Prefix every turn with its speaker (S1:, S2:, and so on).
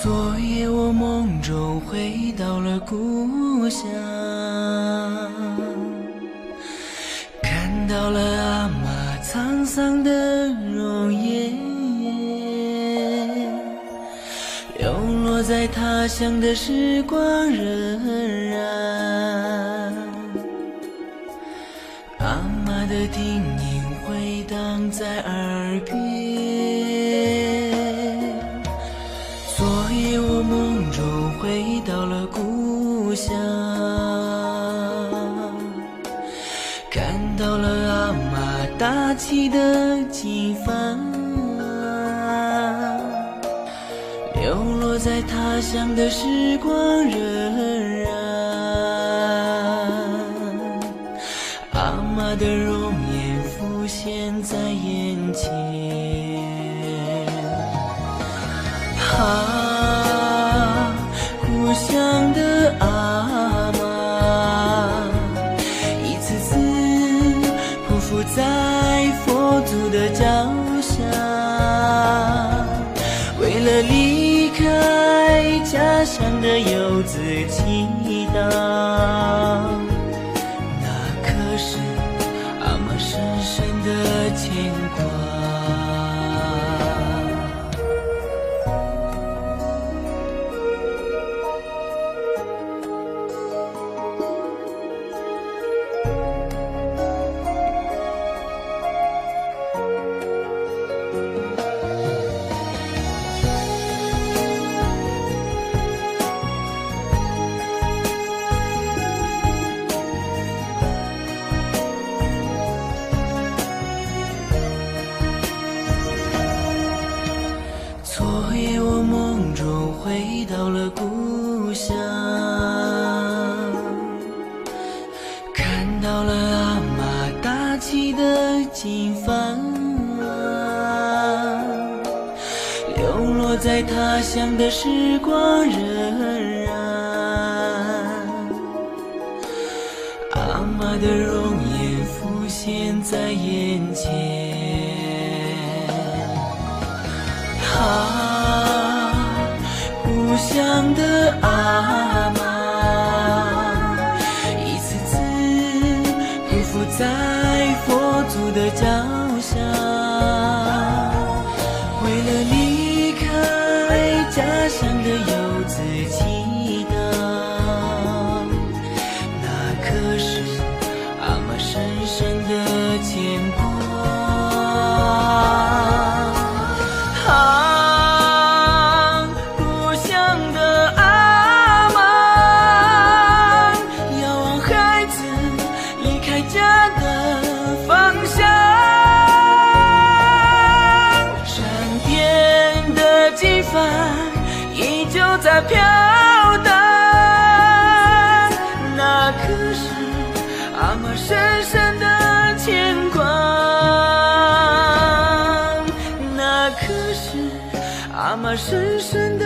S1: 昨夜我梦中回到了故乡，看到了阿嬷沧桑的容颜，流落在他乡的时光荏苒，阿嬷的叮咛回荡在耳边。昨夜我梦中回到了故乡，看到了阿嬷搭起的金帆，流落在他乡的时光荏苒，阿嬷的容颜浮现在眼前。故乡的阿嬷，一次次匍匐在佛祖的脚下，为了离开家乡的游子祈祷，那可是阿嬷深深的牵挂。昨夜我梦中回到了故乡，看到了阿嬷搭起的金帆，流落在他乡的时光荏苒，阿嬷的容颜浮现在眼前。故乡的阿嬷，一次次匍匐在佛祖的脚下，为了离开家乡的游子祈祷，那可是阿嬷深深的牵挂。依旧在飘荡，那可是阿嬷深深的牵挂，那可是阿嬷深深的